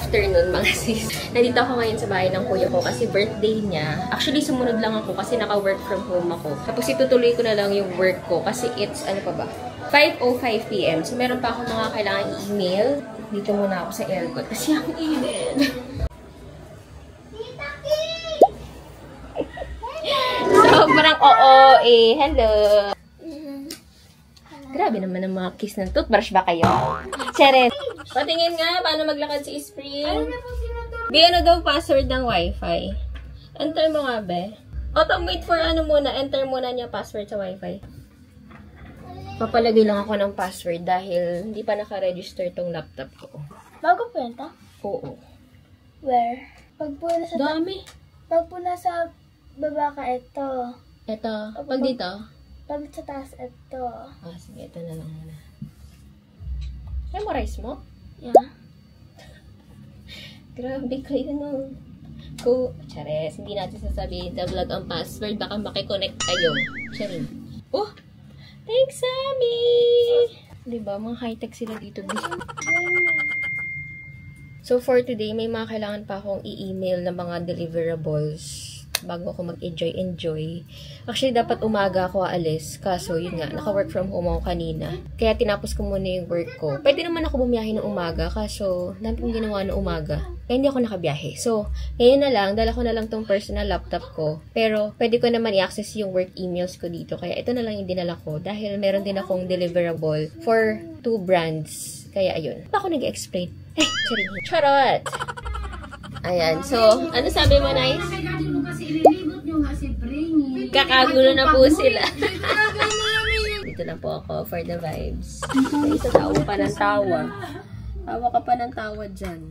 afternoon mga sis. Nandito ako ngayon sa bahay ng kuya ko kasi birthday niya. Actually, sumunod lang ako kasi naka-work from home ako. Tapos itutuloy ko na lang yung work ko kasi it's, ano pa ba? 5:05 PM. So, meron pa akong mga kailangan i-email. Dito muna ako sa aircon kasi ang init. Sobrang oo eh. Hello. Grabe naman ang mga kiss ng toothbrush ba kayo? Charet. Patingin nga, paano maglakad si Spring? Di ano daw password ng wifi? Enter mo nga, be. Automate for ano muna, enter muna niya password sa wifi. Papalagay lang ako ng password dahil hindi pa naka-register tong laptop ko. Bago po yun ta? Oo. Where? Pag po nasa... Dami. Pag po nasa baba ka, ito. Ito. Pag dito. Pag sa taas, ito. Ah, sige. Ito na lang muna. Memorize mo? Yeah. Grabe kayo no. Chares, hindi natin sasabihin na vlog ang password. Baka makikonnect kayo. Charing. Oh! Thanks, Sammy! Diba? Mga high-tech sila dito. So, for today, may mga kailangan pa akong i-email na mga deliverables bago ako mag-enjoy. Actually, dapat umaga ako aalis. Kaso, yun nga, naka-work from home ako kanina. Kaya tinapos ko muna yung work ko. Pwede naman ako bumiyahe ng umaga. Kaso, dami kong ginawa ng umaga. Kaya hindi ako nakabiyahe. So, ngayon na lang, dala ko na lang tong personal laptop ko. Pero, pwede ko naman i-access yung work emails ko dito. Kaya ito na lang yung dinala ko. Dahil meron din akong deliverable for 2 brands. Kaya, ayun. Ako nag-explain. Charot! Ayan. So, ano sabi mo, Nice? Kakagulo na po sila. Dito na po ako for the vibes. Isa tawa pa ng tawa. Tawa ka pa ng tawa dyan.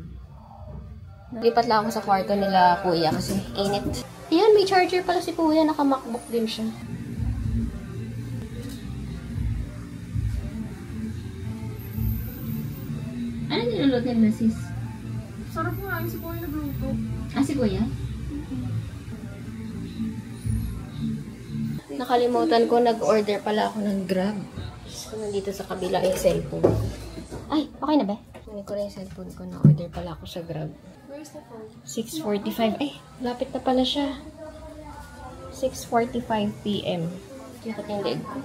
Lipat lang ako sa kwarto nila kuya kasi init. Ayan, may charger pala si kuya. Naka-MacBook din siya. Ano nilulutin na sis? Sarap nga, si kuya nagluto. Ah, si kuya? Nakalimutan ko, nag-order pala ako ng Grab. So, nandito sa kabila yung cellphone. Ay, okay na ba? Kunin ko na yung cellphone ko. Na-order pala ako sa Grab. Where's the phone? 6:45. Ay, lapit na pala siya. 6:45 PM. Likot yung leg ko.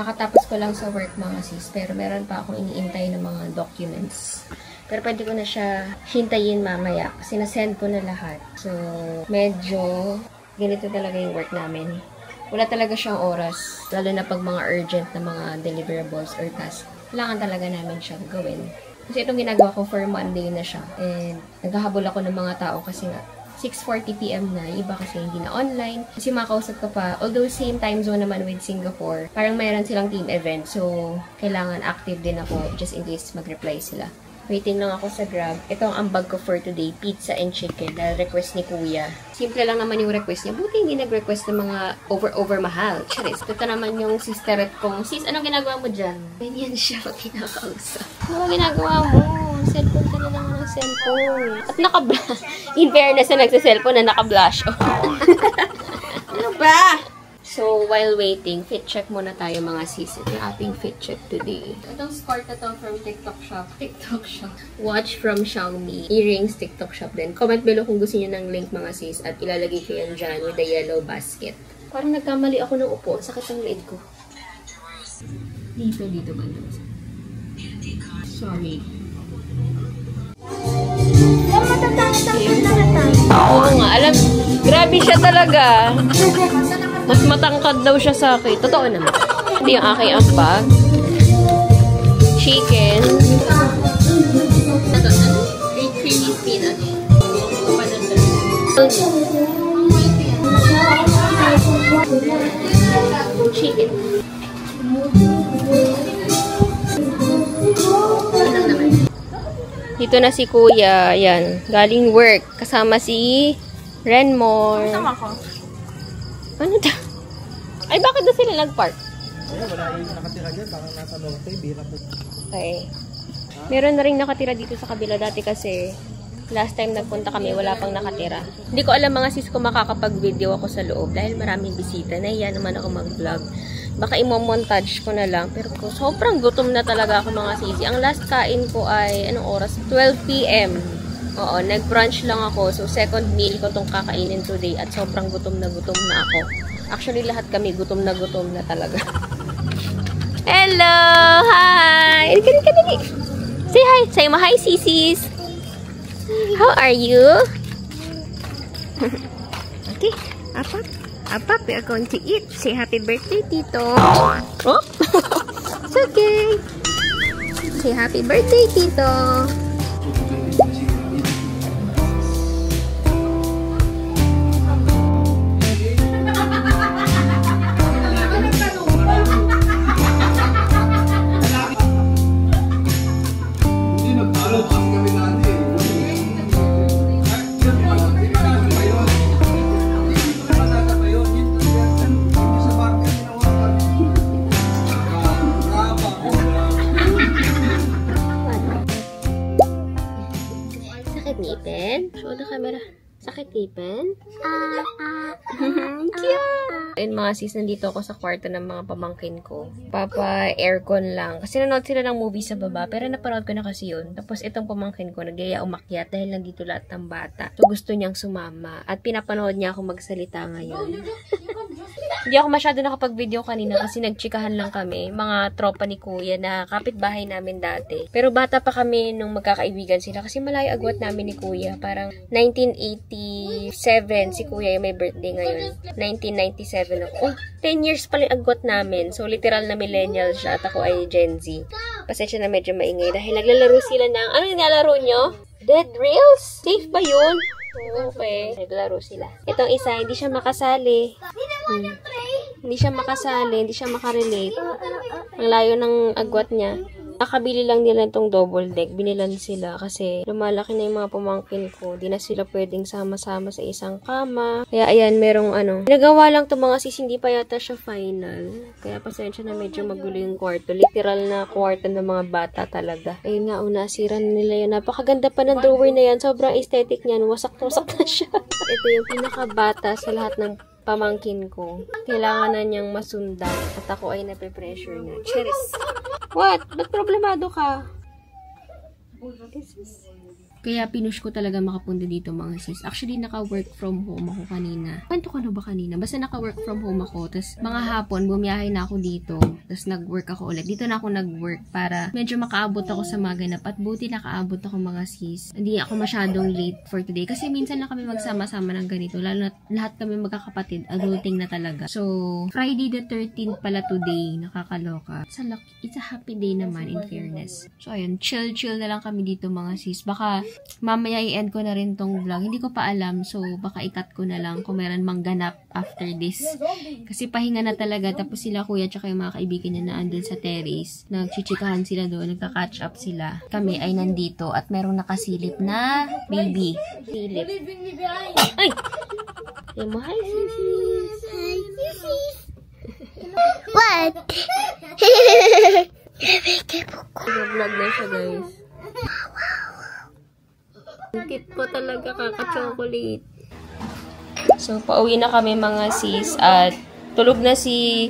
Nakatapos ko lang sa work mga sis. Pero meron pa akong iniintay ng mga documents. Pero pwede ko na siya hintayin mamaya. Kasi na-send ko na lahat. So, medyo ganito talaga yung work namin. Wala talaga siyang oras. Lalo na pag mga urgent na mga deliverables or tasks. Kailangan talaga namin siyang gawin. Kasi itong ginagawa ko for Monday na siya. And naghahabol ako ng mga tao kasi nga 6:40 PM na. Iba kasi hindi na online. Kasi makausap ka pa. Although same time zone naman with Singapore. Parang mayroon silang team event. So, kailangan active din ako just in case mag-reply sila. Waiting lang ako sa Grab. Ito ang ambag ko for today, pizza and chicken. Dahil request ni Kuya. Simple lang naman yung request niya. Buti hindi nag-request ng mga over mahal. Charis. Ito naman yung sisterette kong, sis, anong ginagawa mo dyan? Ganyan siya pag kinakausap. Ano ginagawa mo? Cellphone ka na lang ng cellphone. At naka-blush. In fairness na nagsa-cellphone na naka-blush. Ano ba? So, while waiting, fit check muna tayo mga sis. Ito yung ating fit check today. Itong skirt na to from TikTok Shop. Watch from Xiaomi. Earrings, TikTok Shop din. Comment below kung gusto niyo ng link mga sis. At ilalagay ko yan dyan with the yellow basket. Parang nagkamali ako ng upo. Sakit ang leeg ko. Dito ba? Sorry. Oo nga, alam, grabe siya talaga. Mas matangkad daw siya sa akin. Totoo naman. Hindi yung aking ambag. Chicken. Ito, creamy spinach. Chicken. Dito na si Kuya. Ayan. Galing work. Kasama si Renmore. Kasama ko. Ano da? Ay, bakit na sila nag-park? Wala yung nakatira dyan. Parang nasa norte. Bira po. Okay. Meron na rin nakatira dito sa kabila. Dati kasi, last time nagpunta kami, wala pang nakatira. Hindi ko alam mga sis kung makakapag-video ako sa loob dahil maraming bisita. Nahiya naman ako mag-vlog. Baka imo-montage ko na lang. Pero sobrang gutom na talaga ako mga sisi. Ang last kain ko ay, anong oras? 12 p.m. Oo, nag-brunch lang ako. So, second meal ko tong kakainin today. At sobrang gutom na ako. Actually, lahat kami gutom na talaga. Hello! Hi! Dali. Say hi! Say mo hi, sisis! How are you? Okay, Apa, we are going to eat. Say happy birthday, Tito. Oh, it's okay. Say happy birthday, Tito. Show the camera. Sakit ngipin? Cute! Ayun mga sis, nandito ako sa kwarto ng mga pamangkin ko. Papa-aircon lang. Kasi nanood sila ng movie sa baba, pero napanood ko na kasi yun. Tapos itong pamangkin ko, nagyaya umakyat dahil nandito lahat ng bata. So gusto niyang sumama. At pinapanood niya ako magsalita ngayon. Hindi ako masyado nakapag-video kanina kasi nagchikahan lang kami. Mga tropa ni Kuya na kapitbahay namin dati. Pero bata pa kami nung magkakaibigan sila kasi malayo agwat namin ni Kuya. Parang 1987 si Kuya yung may birthday ngayon. 1997 ako. Oh, 10 years pala yung agwat namin. So literal na millennial siya at ako ay Gen Z. Pasensya na medyo maingay dahil naglalaro sila ng, ano yung nilalaro nyo? Dead Reels? Safe ba yun? Okay. Naglaro sila. Itong isa, hindi siya makasali. Hindi siya makasali, hindi siya makarelate. Ang layo ng agwat niya. Nakabili lang nila itong double deck. Binilan sila kasi lumalaki na yung mga pamangkin ko. Di na sila pwedeng sama-sama sa isang kama. Kaya ayan, merong ano. Nagawa lang itong mga sis, hindi pa yata siya final. Kaya pasensya na medyo magulo yung kwarto. Literal na kwarto ng mga bata talaga. Ayun nga, nasira na nila yun. Napakaganda pa ng drawer na yan. Sobrang aesthetic niyan. Wasak-wasak na siya. Ito yung pinakabata sa lahat ng pamangkin ko. Kailangan na niyang masundan. At ako ay nape-pressure na. Cheers! What? Ba't problemado ka? Kaya pinush ko talaga makapunta dito mga sis. Actually, naka-work from home ako kanina. Kwento ko na ba kanina? Basta naka-work from home ako. Tapos mga hapon, bumiyahe na ako dito. Tapos nag-work ako ulit. Dito na ako nag-work para medyo makaabot ako sa mga ganap. At buti nakaabot ako mga sis. Hindi ako masyadong late for today. Kasi minsan lang kami magsama-sama ng ganito. Lalo na lahat kami magkakapatid. Adulting na talaga. So, Friday the 13th pala today. Nakakaloka. It's a happy day naman in fairness. So, ayun. Chill na lang kami dito mga sis. Baka mamaya i-end ko na rin tong vlog. Hindi ko pa alam. So, baka i-cut ko na lang kung meron mang ganap after this. Kasi pahinga na talaga. Tapos sila kuya tsaka yung mga kaibigan niya na andun sa terrace. Nagchichikahan sila doon. Nagka-catch up sila. Kami ay nandito. At merong nakasilip na baby. Silip. Ay! Say mo, hi, sisis. Hi, sisis. What? Vlog na siya, guys. Cute po talaga, kaka-chocolate. So, pauwi na kami mga sis at tulog na si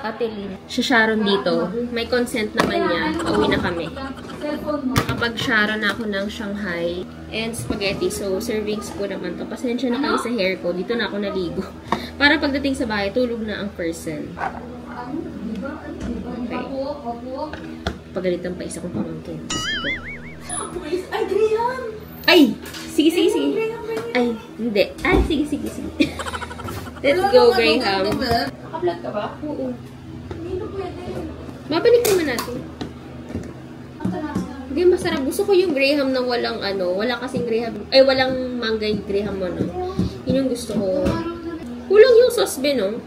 Ate Lynn. Si Sharon dito. May consent naman niya. Pauwi na kami. Nakapag-Sharon na ako ng Shanghai and spaghetti. So, servings ko naman to. Pasensya na kayo sa hair ko. Dito na ako naligo. Para pagdating sa bahay, tulog na ang person. Okay. Pagalitan pa isa kong pamangkin. Ay, Graham! Ay! Sige. Ay, hindi. Ay, sige. Let's go, Graham. Naka-vlog ka ba? Oo. Mabalik naman natin. Hindi, masarap. Gusto ko yung Graham na walang wala kasing Graham. Ay, walang manggay Graham Yun yung gusto ko. Kulang yung sauce be, no?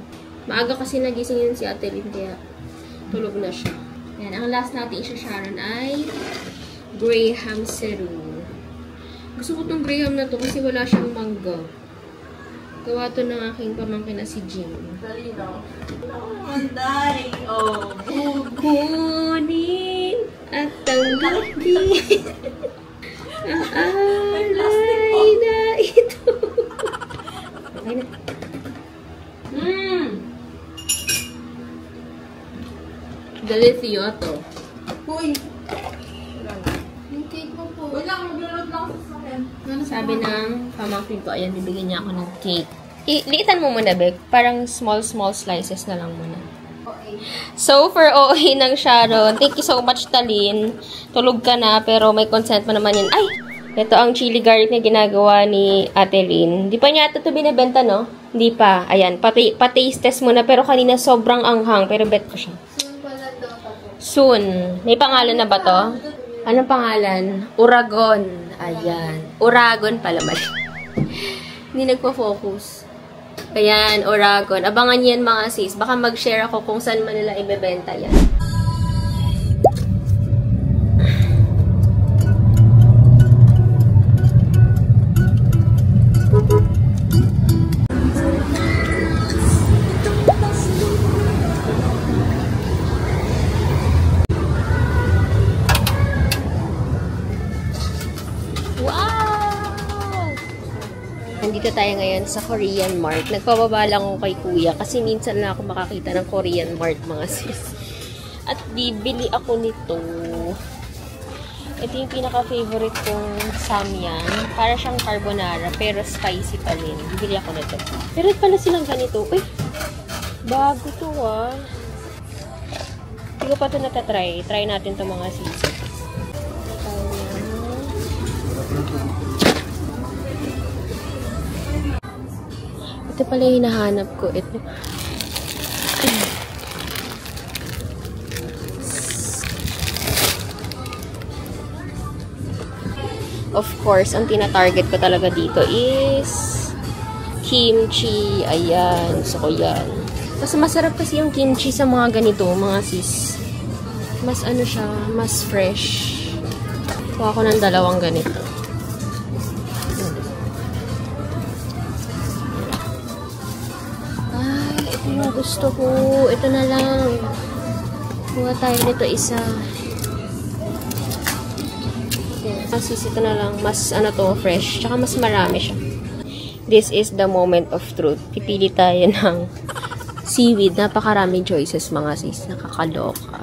Maaga kasi nagising yun si Ate Lynn, kaya tulog na siya. Yan, ang last natin isa-Sharon ay Graham Ceru. Gusto ko tong Graham na to kasi wala siyang mangga. Gawa to ng aking pamangkin na si Jim. Dali na. Manday. Oh. Kunin at tanggapin ang alay na ito. Okay na. Delicioso. Uy! Yung cake mo po. Wait lang, maglulot lang ako sa akin. Sabi ng pamangkin ko, ayan, bibigyan niya ako ng cake. Liitan mo muna, Bek. Parang small slices na lang muna. So, for OA ng Sharon, thank you so much, Talin. Tulog ka na, pero may consent mo naman yun. Ay! Ito ang chili garlic na ginagawa ni Ate Lynn. Di pa niya ito binibenta, no? Hindi pa. Ayan, pa-taste test muna. Pero kanina sobrang anghang, pero bet ko siya. Soon. May pangalan na ba to? Anong pangalan? Uragon. Ayan. Uragon pala ba? Hindi nagpo-focus. Ayan, Uragon. Abangan yan mga sis. Baka mag-share ako kung saan man nila ibebenta yan. Nandito tayo ngayon sa Korean Mart. Nagpababa lang ako kay Kuya kasi minsan lang ako makakita ng Korean Mart, mga sis. At bibili ako nito. Ito yung pinaka-favorite kong samyang. Para siyang carbonara, pero spicy pa rin. Bibili ako nito. Pero pala silang ganito. Uy! Bago to, ah. Hindi ko pa ito natatry. Try natin ito, mga sis. Ito pala yung hinahanap ko. Ito. Of course, ang tina-target ko talaga dito is kimchi. Ayan. Gusto ko yan. Mas masarap kasi yung kimchi sa mga ganito, mga sis. Mas ano siya, mas fresh. Kuha ko ng dalawang ganito. Yung gusto ko. Ito na lang. Kuha tayo nito isa. Masis, ito na lang. Mas ano to, fresh. Tsaka mas marami siya. This is the moment of truth. Pipili tayo ng seaweed. Napakaraming choices, mga sis. Nakakaloka.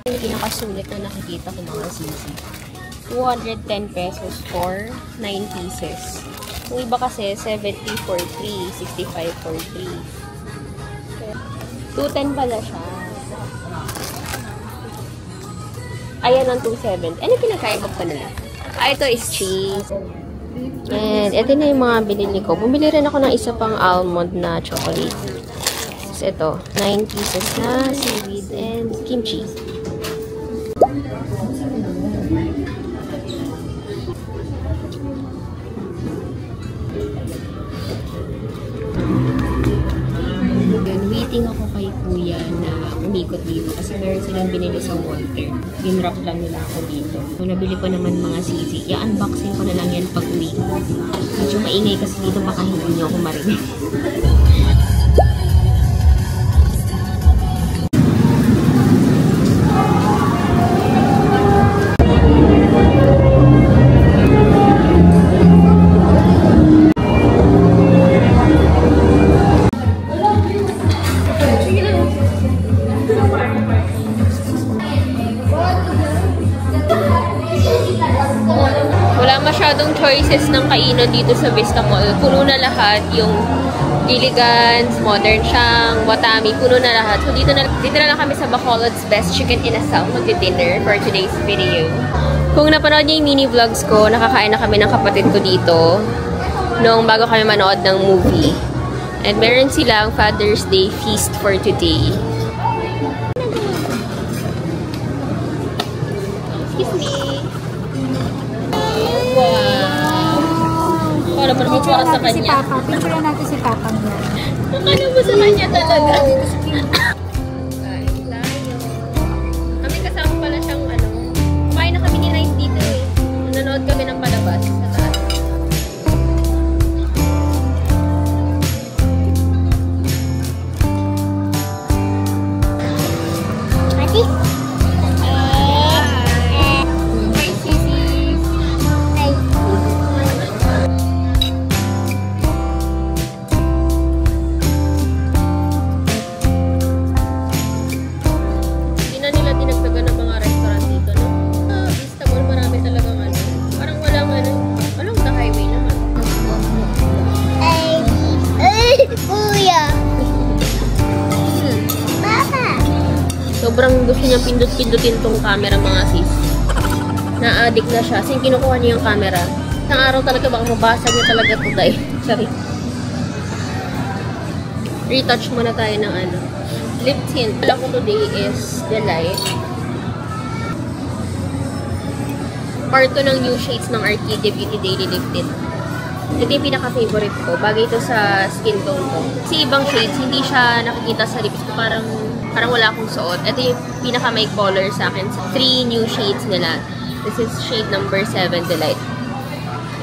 Yung pinakasulit na nakikita ko, mga sis. 210 pesos for 9 pieces. Yung iba kasi, 70 for 3, 65 for 3. 210 pala siya. Ayan ang 270. Ano pinakaiba pa nila? Ito is cheese. And ito na yung mga binili ko. Bumili rin ako ng isa pang almond na chocolate. So ito, 9 pieces na seaweed and kimchi. Waiting ako kay Kuya na umikot dito kasi meron silang binili sa Walter. Ginrap lang nila ako dito. So, nabili ko naman mga sisi. I-unboxing ko na lang yan pag uwi. Medyo maingay kasi dito baka hindi niyo ako marinig. Masyadong choices ng kainan dito sa Vista Mall. Puno na lahat. Yung Gilligan's, Modern Shang, Watami, puno na lahat. So, dito na lang kami sa Bacolod's Best Chicken Inasal magdi-dinner for today's video. Kung napanood niyo yung mini vlogs ko, nakakain na kami ng kapatid ko dito noong bago kami manood ng movie. And meron silang Father's Day feast for today. Excuse me. Wow! Para mo para sa kanya. Si Papa. Picture natin si Papa niya. Ano mo sa kanya talaga? Kain tayo. Kami kasama pala siyang ano. Kumain na kami ni Night dito eh. Nanonood kami ng palabas sa taas. Ati? sobrang gusto niyang pindot-pindutin tong camera mga sis. Na-addict na siya. Kasi kinukuha niya yung camera. Isang araw talaga baka mabasag niya talaga ito dahil. Sorry. Retouch muna tayo ng ano. Lip tint. Wala ko today is Delight. Part 2 ng new shades ng Arcadia Beauty Daily Lip Tint. Ito yung pinaka-favorite ko. Bagay ito sa skin tone ko. Kasi ibang shades, hindi siya nakikita sa lips ko. Parang wala akong suot. Ito yung pinaka-may color sa akin. 3 new shades nila. This is shade number 7, Delight.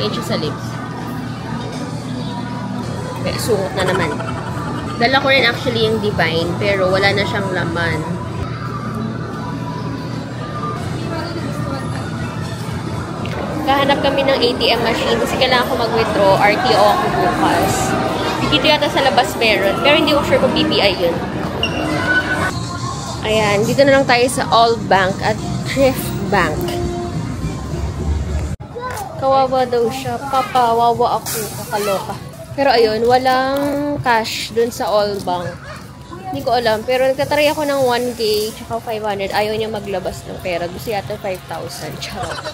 Ayan siya sa lips. Okay, suot na naman. Dala ko rin actually yung Divine, pero wala na siyang laman. Kahanap kami ng ATM machine kasi kailangan ko mag-withdraw. RTO ako bukas. Dito yata sa labas meron. Pero hindi ko sure kung PPI yun. Ayan. Dito na lang tayo sa All Bank at Thrift Bank. Kawawa daw siya. Papawawa ako. Kakaloka. Pero ayun, walang cash dun sa All Bank. Hindi ko alam. Pero nagtatry ako ng 1K tsaka 500. Ayaw niya maglabas ng pera. Gusto yata 5,000. Charot.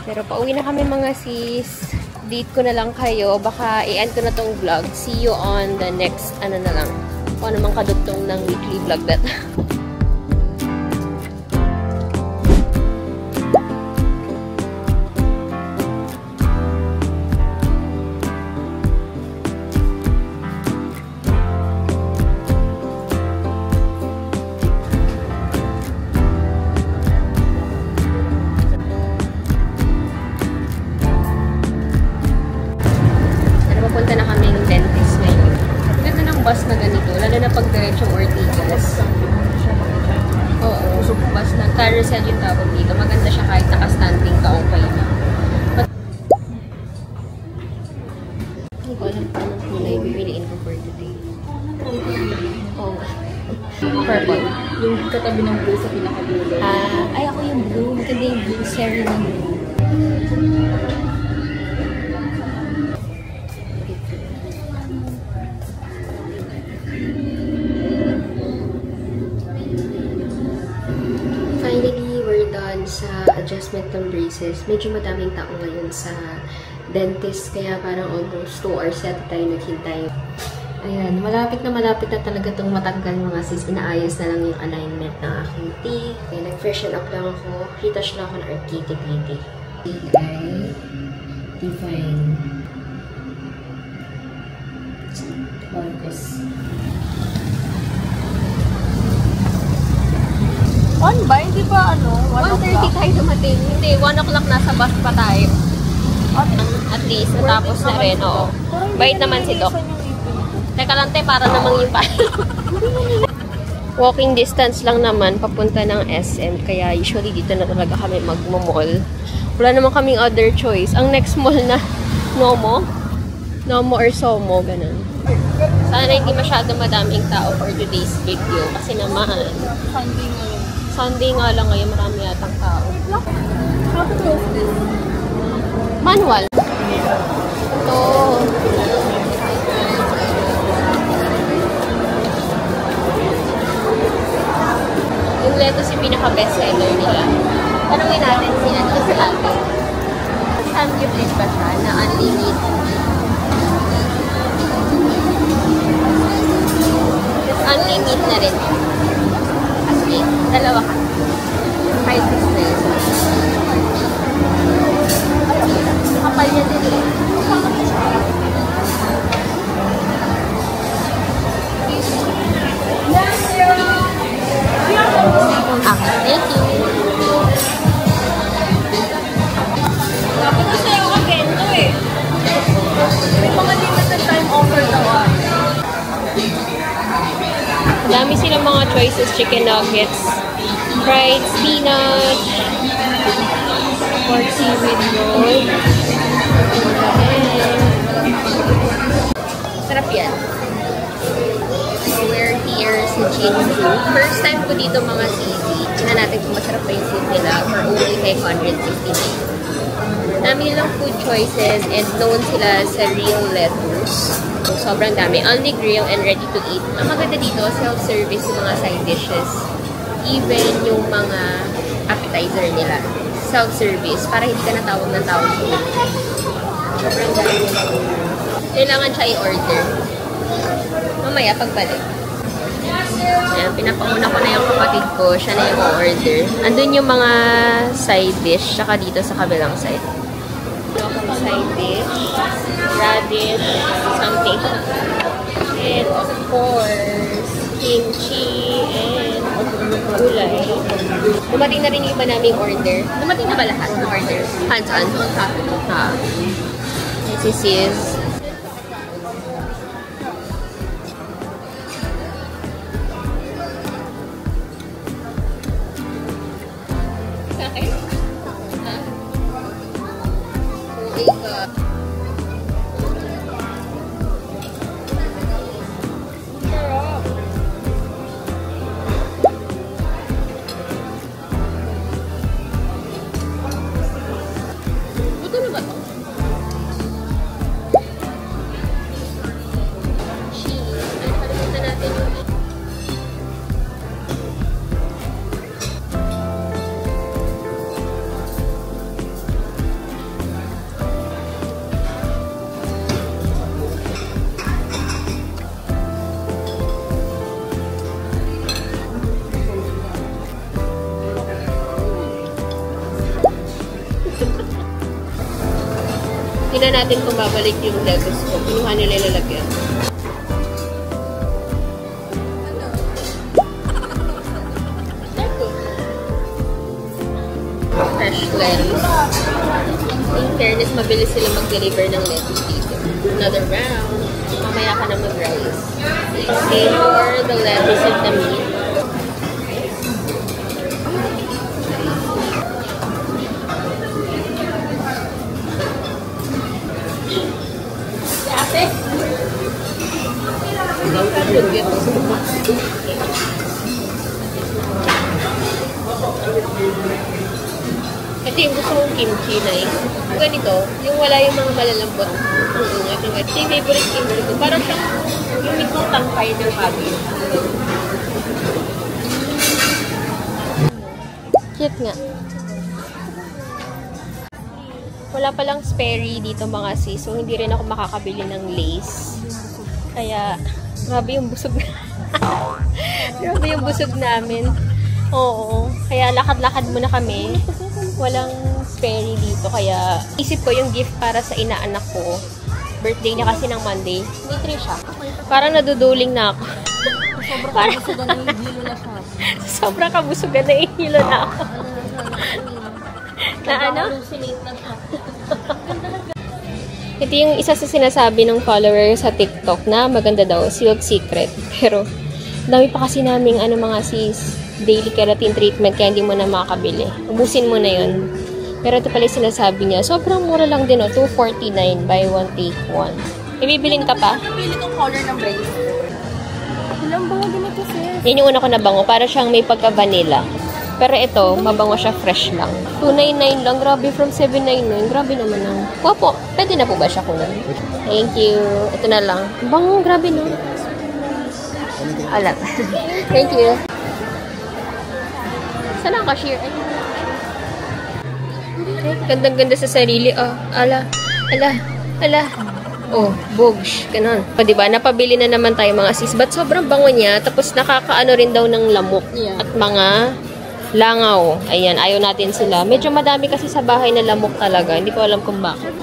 Pero pauwi na kami mga sis. Date ko na lang kayo. Baka i-end ko na tong vlog. See you on the next, ano na lang. Kung ano mang kadugtong ng weekly vlog that. Punta na kami ng dentist ngayon. Ganda ng bus na ganito, lalo na pag diretsong Ortigas. Oo, bus na carousel yung tawag dito. Maganda siya kahit naka-standing ka, okay na. Hindi ko alam kung anong kulay pipiliin ko for today. Oo. Purple. Yung katabi ng blue sa pinakadulo. Ay, ako yung blue. Maganda yung blue. Sarah ng blue. Finally, we're done sa adjustment ng braces. Medyo madaming tao ngayon sa dentist, kaya parang almost 2 hours yata tayo naghintay. Ayan, malapit na talaga itong matanggal mga sis. Inaayos na lang yung alignment ng aking teeth. Okay, nag-freshen up lang ako. Retouch lang ako ng Arcadia Beauty. Ay, Divine. Focus. On ba? Hindi ba ano? 1:30 tayo dumating. Hindi, 1 o'clock nasa bus pa tayo. At least, natapos na rin, oo. Bait naman si Doc. Teka lang, para namang yung walking distance lang naman, papunta ng SM. Kaya usually dito na talaga kami magmamall. Wala naman kaming other choice. Ang next mall na, Nomo or Somo, ganun. Sana hindi masyado madaming tao for today's video. Kasi naman, Sunday nga lang ngayon, marami yatang tao. How to close this? Manual. Ito. Yung lettuce yung pinaka-best seller nila. Tanungin natin sila dito sa atin. Samgyup ba siya na unlimited? Unlimited na rin. As in, dalawa ka. 5 na yun. Kapal niya din eh. Okay, thank you. Dapat na sa'yo ka bento eh. May mga limited time offer daw ah. Dami silang mga choices. Chicken nuggets, fried spinach, pork seaweed roll. Sarap yan. So we're here sa Jinju. First time ko dito mga sisi. Tingnan natin kung masarap pa yung food nila for only 559. Dami nilang food choices and known sila sa real lettuce. So, sobrang dami. Only grill and ready to eat. Ang maganda dito, self-service yung mga side dishes. Even yung mga appetizer nila. Self-service. Para hindi ka natawag ng tawag. Sobrang dami. Kailangan siya i-order. Mamaya, pagbalik. Ayan, pinapauna ko na yung kapatid ko. Siya na yung order. Andun yung mga side dish. Saka dito sa kabilang side. Side dish. Radish. Something. And of course, kimchi and gulay. Dumating na rin yung iba naming order. Dumating na ba lahat ng order? Hands-on? This is tingnan natin kung babalik yung lettuce ko. Pinuha nila ilalagyan. Fresh lettuce. In fairness, mabilis sila mag-deliver ng lettuce dito. Another round. Mamaya ka na mag-rice. Flavor the lettuce and the meat. Ito yung gusto kong kimchi na eh. Ganito, yung wala yung mga malalambot. Ito yung favorite kimchi ko. Parang siyang yung mismong tangkay ng hagi. Cute nga. Wala palang sperry dito mga sis. So, hindi rin ako makakabili ng lace. Kaya, grabe yung busog na. Grabe yung busog namin. Oo. Kaya lakad-lakad muna kami. Walang sperry dito. Kaya isip ko yung gift para sa inaanak ko. Birthday niya kasi ng Monday. May tree siya. Parang naduduling na ako. Sobrang kabusugan na yung hilo na siya. Sobrang kabusugan na yung hilo na ako. Na ano? Ito yung isa sa sinasabi ng follower sa TikTok na maganda daw, Silk Secret. Pero, dami pa kasi naming mga sis, daily keratin treatment kaya hindi mo na makakabili. Ubusin mo na yun. Pero ito pala yung sinasabi niya, sobrang mura lang din, $249 buy one take one. Ibibilin ka pa? Pili kong color ng brace. Walang bango din ito, sis. Yan yung una ko na bango, para siyang may pagka-vanilla. Pero ito, mabango siya, fresh lang. $299 lang, grabe, from $799. Grabe naman ang... Wapo, pwede na po ba siya kunan? Thank you. Ito na lang. Bango, grabe no? Alam. Thank you. Saan ang cashier? Gandang-ganda sa sarili. Oh, ala. Oh, bogs. Ganon. O, diba? Napabili na naman tayo mga sis. But sobrang bango niya. Tapos nakakaano rin daw ng lamok. Yeah. At mga langaw. Ayan, ayaw natin sila. Medyo madami kasi sa bahay na lamok talaga. Hindi ko alam kung bakit.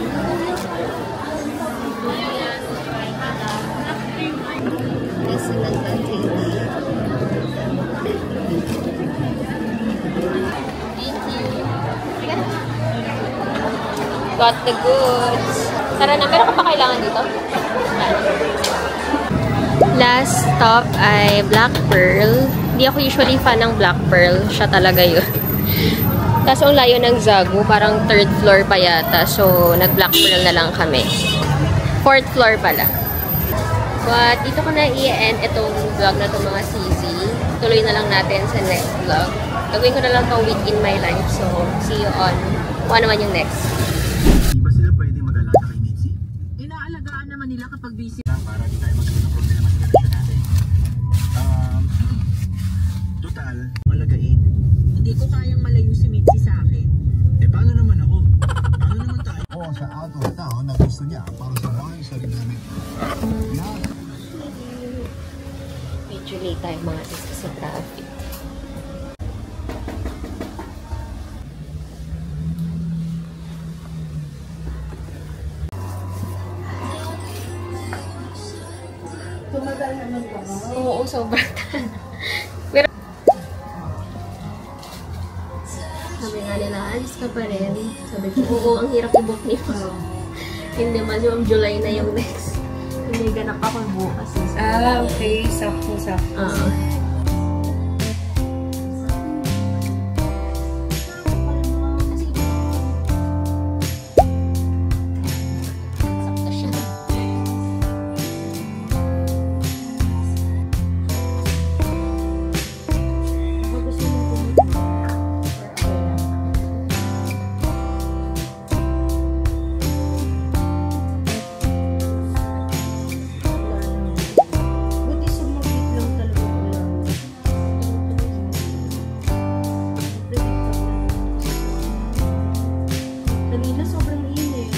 Got the goods. Tara na, meron ka pa kailangan dito? Last stop ay Black Pearl. Hindi ako usually fan ng Black Pearl. Siya talaga yun. Kaso ang layo ng Zagu, parang 3rd floor pa yata. So, nag-Black Pearl na lang kami. 4th floor pala. But, dito ko na i-end itong vlog na itong mga sisi. Tuloy na lang natin sa next vlog. Gagawin ko na lang itong week in my life. So, see you on kung ano naman yung next. Di ba sila pwede mag-alaga kay Mitzi? Inaalagaan naman nila kapag busy. Para di tayo magkaroon ng problema sa relasyon natin. Total, malaga medyo late tayo mga sis kasi traffic. Tumagal naman ba? Oo, sobrang sabi nga nila, alis ka pa rin. Sabi ko, oo, ang hirap i-book nito. Hindi man yung July na yung next. Hindi ganap ako bukas. Ah, okay. Sakto. Sakto siya. Buti sumabit lang talaga ulan. Kanina sobrang init.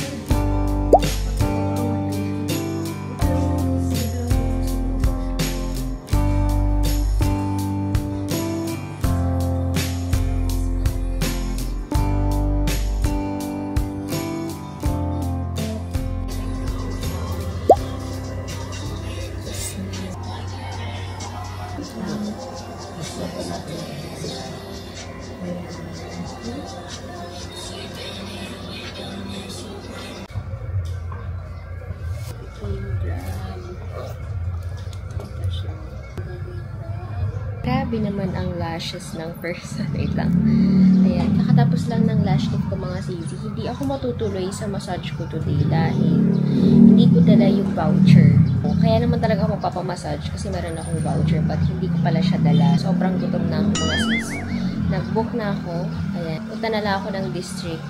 Grabe naman ang lashes ng person. Wait lang. Ayan. Nakatapos lang ng lash lift ko mga sisi. Hindi ako matutuloy sa massage ko today dahil hindi ko dala yung voucher. Kaya naman talaga ako magpapamassage kasi meron akong voucher but hindi ko pala siya dala. Sobrang gutom na ako mga sisi. Nag-book na ako. Ayan. Punta na lang ako ng district.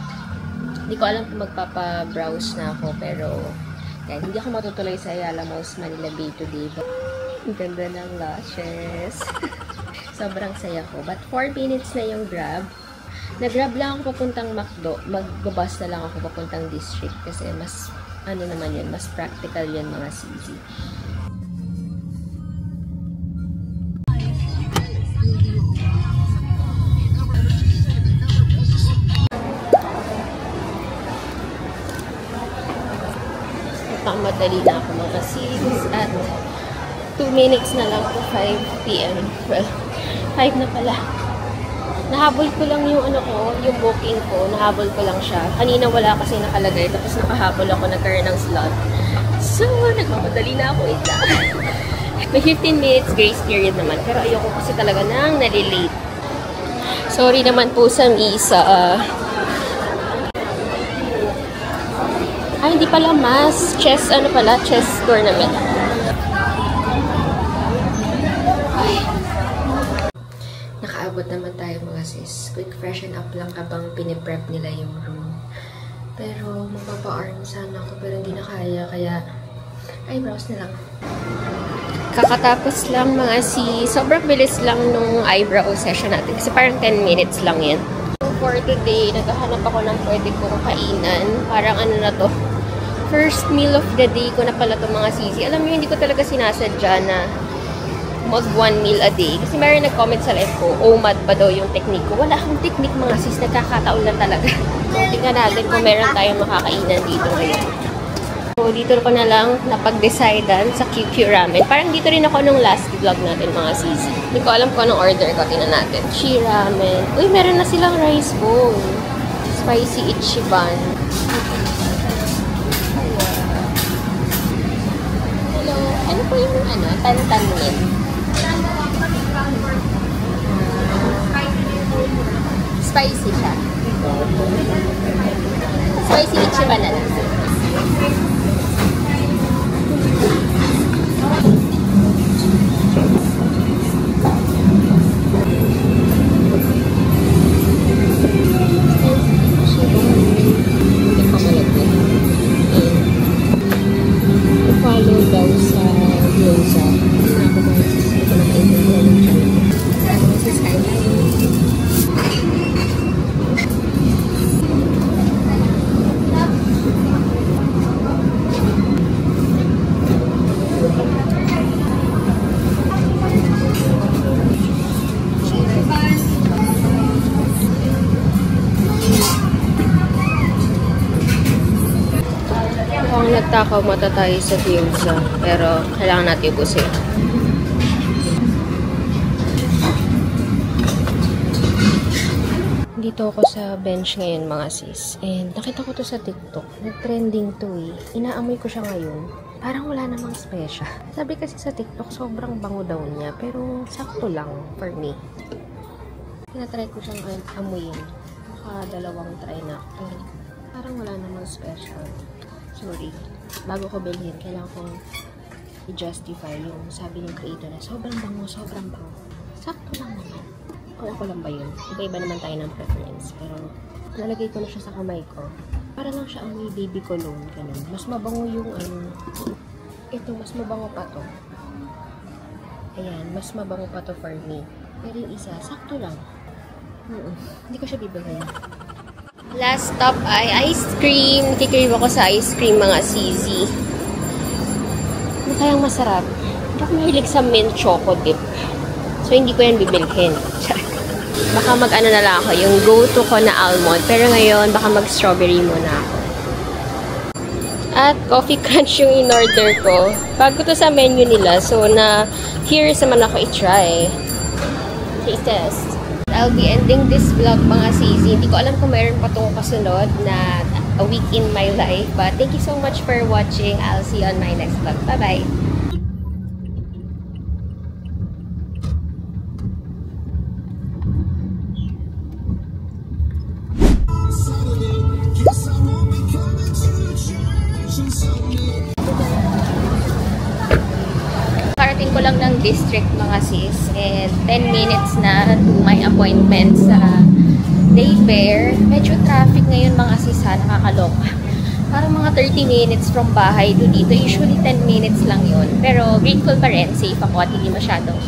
Hindi ko alam kung magpapa-browse na ako pero ayan, hindi ako matutuloy sa Ayala Malls Manila Bay today. Ang ganda ng lashes. Sobrang saya ko. But 4 minutes na yung grab. Nag-grab lang ako papuntang McDo. Magbabas na lang ako papuntang district. Kasi mas, ano naman yun, mas practical yan mga sisi. Madali na ako mga sis. At 2 minutes na lang to 5 p.m. Well, 5 na pala. Nahabol ko lang yung ano ko, yung booking ko. Nahabol ko lang siya. Kanina wala kasi nakalagay. Tapos nakahabol ako, nagkaroon ng slot. So, nagmamadali na ako ita. May 15 minutes grace period naman. Pero ayoko kasi talaga nang nalilate. Sorry naman po sa Misa. Ay, hindi pala mas. Chess, ano pala? Chess tournament. Ay. Nakaabot naman tayo mga sis. Quick freshen up lang habang piniprep nila yung room. Pero magpapa-arm sana ako pero hindi na kaya. Kaya eyebrows na lang. Kakatapos lang mga sis. Sobrang bilis lang nung eyebrow session natin. Kasi parang 10 minutes lang yan. For today, naghahanap ako ng pwede kong kainan. Parang ano na to. First meal of the day ko na pala to mga sisi. Alam niyo, hindi ko talaga sinasadya na mag 1 meal a day. Kasi mayroon nag-comment sa live ko, OMAD pa daw yung technique ko. Wala akong technique mga sis. Nagkakataon lang talaga. Tingnan natin kung meron tayong makakainan dito ngayon. So, dito ko na lang napag-decidean sa QQ Ramen. Parang dito rin ako nung last vlog natin mga sisi. Hindi ko alam kung anong order ko. Tingnan natin. Chi Ramen. Uy, meron na silang rice bowl. Spicy Ichiban. Hello. Ano po yung ano? Tantanin. Spicy siya. Spicy Ichiban na lang. Follow daw sa Gyoza. Hindi na ako mag-maintindihan ng channel. This is Takaw mata tayo sa gyoza, pero kailangan natin ubusin. Dito ako sa bench ngayon mga sis. And nakita ko to sa TikTok. Nag-trending to eh. Inaamoy ko siya ngayon. Parang wala namang special. Sabi kasi sa TikTok, sobrang bango daw niya. Pero sakto lang for me. Tinatry ko siyang amuyin. Dalawang try na ako. Parang wala namang special. Sorry. Bago ko bilhin, kailangan kong i-justify yung sabi ng creator na sobrang bango, sobrang bango. Sakto lang naman. Kung ako lang ba yun? Iba-iba naman tayo ng preference. Pero, nalagay ko na siya sa kamay ko. Para lang siya amoy baby cologne. Ganun. Mas mabango yung ito, mas mabango pa to. Ayan, mas mabango pa to for me. Pero yung isa, sakto lang. Hindi ko siya bibilhin. Last stop ay ice cream. Kikrave ako sa ice cream, mga CZ. Ano kayang masarap? Hindi ako mahilig sa mint choco dip. So, hindi ko yan bibilhin. Baka mag-ano na lang ako, yung go-to ko na almond. Pero ngayon, baka mag-strawberry muna ako. At coffee crunch yung in-order ko. Bago to sa menu nila. So, curious naman ako i-try. Taste test. I'll be ending this vlog, mga CZ. Hindi ko alam kung mayroon pa itong kasunod na a week in my life. But thank you so much for watching. I'll see you on my next vlog. Bye-bye! Parating ko lang ng district, mga sis, and 10 minutes na to my appointment sa daycare. Medyo traffic ngayon, mga sis, ha, nakakaloka. Parang mga 30 minutes from bahay to dito. Usually 10 minutes lang yun. Pero grateful pa rin, safe ako at hindi masyadong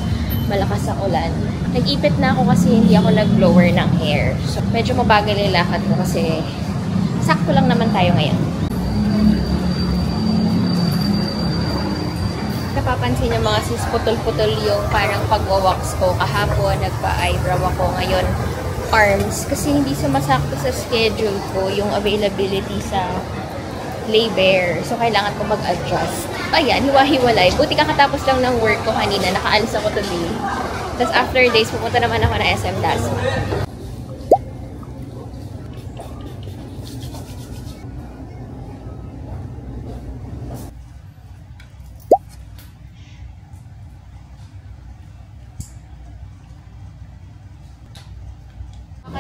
malakas ang ulan. Nag-ipit na ako kasi hindi ako nag-blower ng hair. So medyo mabagal yung lakad ko kasi sakto lang naman tayo ngayon. Napapansin niyo, mga sis, putol-putol yung parang pagwawax ko. Kahapon, nagpa-eyebrow ako. Ngayon, arms. Kasi hindi sumasakto sa schedule ko yung availability sa labor. So, kailangan ko mag-adjust. Ayan, hiwa-hiwalay. Buti kakatapos lang ng work ko kanina. Nakaalis ako today. Tapos after days, pupunta naman ako na SM Dasma.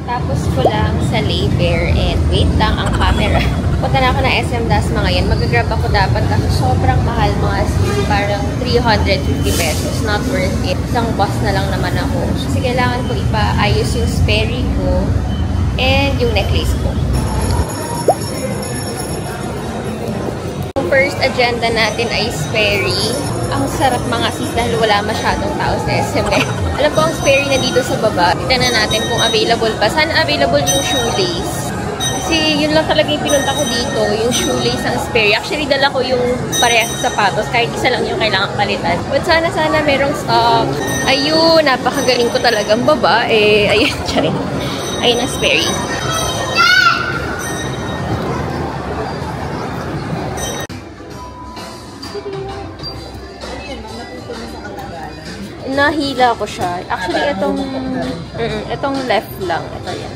Tapos ko lang sa labor and wait lang ang camera. Punta na ako na SM Dasma ngayon. Mag-grab ako dapat kasi sobrang mahal, mga sis. Parang 350 pesos. Not worth it. Isang bus na lang naman ako. Kasi kailangan ko ipaayos yung sperry ko and yung necklace ko. Yung first agenda natin ay sperry. Ang sarap, mga sis, dahil wala masyadong tao sa SM. Alam ko ang sperry na dito sa baba. Tignan na natin kung available pa. Sana available yung shoelace. Kasi yun lang talaga yung pinunta ko dito, yung shoelace ang sperry. Actually, dala ko yung parehas sa sapatos. Kahit isa lang yung kailangan palitan. But sana merong stock. Ayun, napakagaling ko talagang babae. Ayun, charing. Ayun ang sperry. Nahila ko siya. Actually, itong left lang. Ito yan.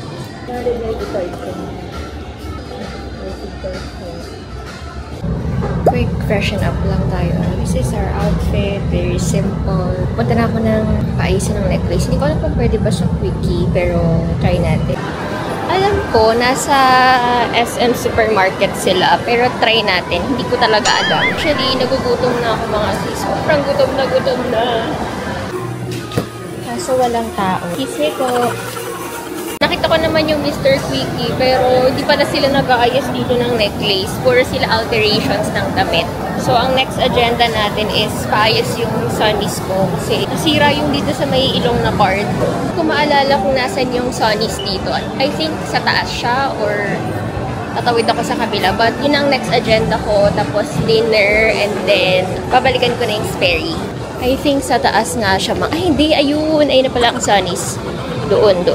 Quick freshen up lang tayo. This is our outfit. Very simple. Punta na ako ng paayusin ng necklace. Hindi ko alam kung pwede ba siya quickie, pero try natin. Alam ko, nasa SM supermarket sila, pero try natin. Hindi ko talaga alam. Actually, nagugutom na ako, mga sis. Sobrang gutom na. So, walang tao. Kisme ko. Nakita ko naman yung Mr. Quickie, pero hindi pala sila nag-aayos dito ng necklace. Puro sila alterations ng damit. So, ang next agenda natin is paayos yung sunnies ko. Kasi nasira yung dito sa may ilong na part. Kung maalala kung nasan yung sunnies dito, I think sa taas siya or tatawid ako sa kabila. But yun ang next agenda ko. Tapos dinner and then babalikan ko na yung sperry. I think sa taas nga siya. Ay, hindi. Ayun. Ayun na pala ang sunnies. Doon.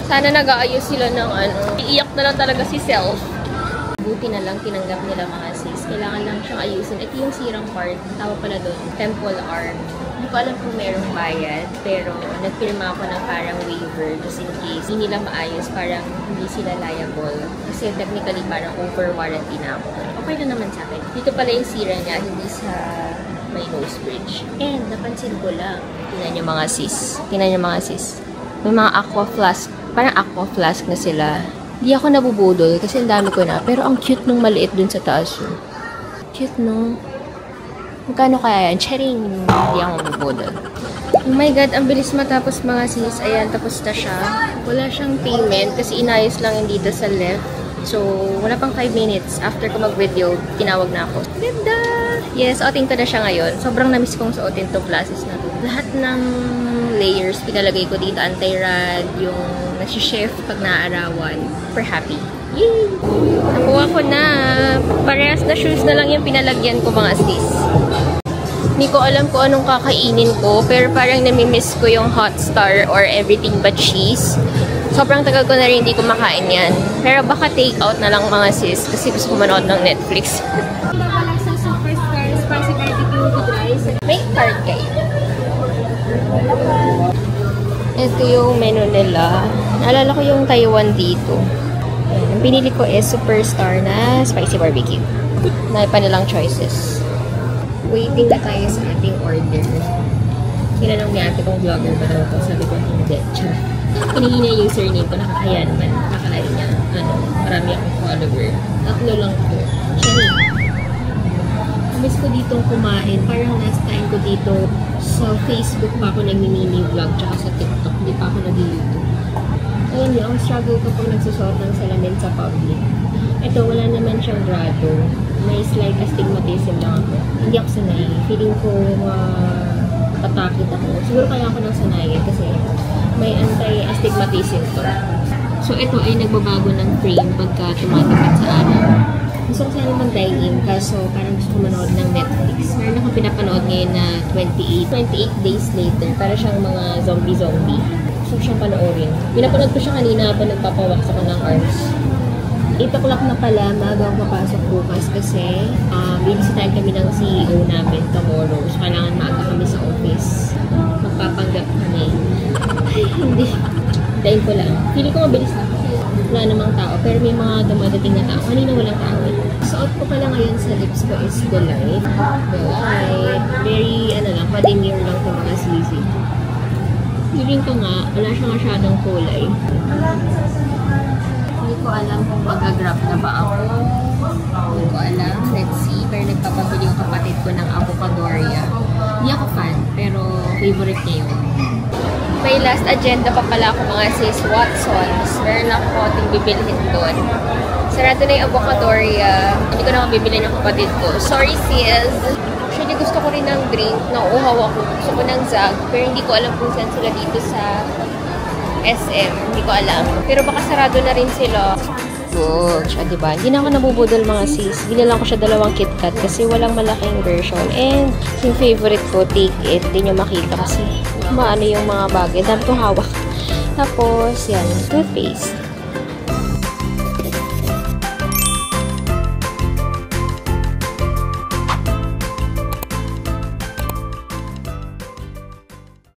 Sana nag-aayos sila ng ano. Iiyak na lang talaga si Self. Buti na lang tinanggap nila mga sis. Kailangan lang siyang ayusin. Ito yung sirang part. Tawag pala doon, temple arm. Hindi ko alam kung merong bayad, pero nagpirma ako ng parang waiver just in case hindi nila maayos, parang hindi sila liable. Kasi technically parang over warranty na ako. Okay na naman sa akin. Dito pala yung sira niya, hindi sa may nose bridge. And napansin ko lang, tingnan niyo mga sis. Tingnan niyo mga sis. May mga aqua flask. Parang aqua flask na sila. Hindi ako nabubudol kasi ang dami ko na. Pero ang cute nung maliit dun sa taas yun. Cute no? Magkano kaya yan? Charing! Hindi ako nabubudol. Oh my god, ang bilis matapos mga sis. Ayan, tapos na siya. Wala siyang payment kasi inayos lang yung dito sa left. So, wala pang 5 minutes. After ko mag-video, tinawag na ako. Ganda! Yes, suotin ko na siya ngayon. Sobrang namiss kong suotin itong classes na to. Lahat ng layers, pinalagay ko dito. Anti-rad, yung nasi-shift pag naarawan. Super happy. Yay! Nakuha ko na. Parehas na shoes na lang yung pinalagyan ko mga sis. Hindi ko alam kung anong kakainin ko, pero parang namimiss ko yung hot star or everything but cheese. Sobrang tagal ko na rin hindi kumakain yan. Pero baka take out na lang mga sis kasi gusto ko manood ng Netflix. Wala sa Superstar Spicy Barbecue with rice. May card kayo. Ito yung menu nila. Naalala ko yung Taiwan dito. Ang pinili ko is Superstar na Spicy Barbecue. May pa nilang choices. Waiting na tayo sa ating order. Tinanong ni ate kung vlogger ba daw ito. Sabi ko, hindi. Hiningi niya yung username ko. Nakakaya naman. Nakakaya niya. Marami akong follower. 3 lang po. Siya miss ko ditong kumain. Parang last time ko dito sa Facebook pa ako nagmi-mini vlog tsaka sa TikTok. Hindi pa ako nag-YouTube. Ayun yun, ang struggle ko pag nagsusot ng salamin sa public. Ito, wala naman siyang grado. May slight astigmatism lang ako. Hindi ako sanay. Feeling ko patakit ako. Siguro kaya ako nang sanayin kasi may anti-astigmatism to. So, ito ay nagbabago ng frame pagka tumatapat sa araw. Gusto ko sana mag-dine-in kaso parang gusto ko manood ng Netflix. Meron akong pinapanood ngayon na 28 days later. Para siyang mga zombie-zombie. Gusto ko siyang panoorin. Pinapanood ko siya kanina habang nagpapawaks ako ng arms. 8 o'clock na pala, maaga akong papasok bukas kasi bibisitahin kami ng CEO namin tomorrow. So, kailangan maaga kami sa office. Magpapanggap kami. Ay, hindi. Dahil ko lang. Feeling ko mabilis na. Wala namang tao. Pero may mga dumadating na tao. Kanina walang tao. Suot ko pala ngayon sa lips ko is The Light. The Light. Very, pa-demure lang ito mga sleazy. Feeling ko nga, wala siya masyadong kulay. Hindi ko alam kung mag-grab na ba ako. Hindi ko alam. Let's see. Pero nagpapabili yung kapatid ko ng Avocadoria. Hindi ako fan, pero favorite niya yun. May last agenda pa pala ako mga sis, Watsons. Meron ako ating bibilhin doon. Sarado na yung Avocadoria. Hindi ko na mabibili ng kapatid ko. Sorry sis! Actually, gusto ko rin ng drink. Nauuhaw ako. Gusto ko ng Zag. Pero hindi ko alam kung saan sila dito sa SM. Hindi ko alam. Pero baka sarado na rin sila. Good. Siya, diba? Hindi na ako nabubudol mga sis. Binilang ko siya 2 KitKat kasi walang malaking version. And yung favorite ko, Take It. Hindi nyo makita kasi maano yung mga bagay. Dami kong hawak. Tapos, yan. Toothpaste.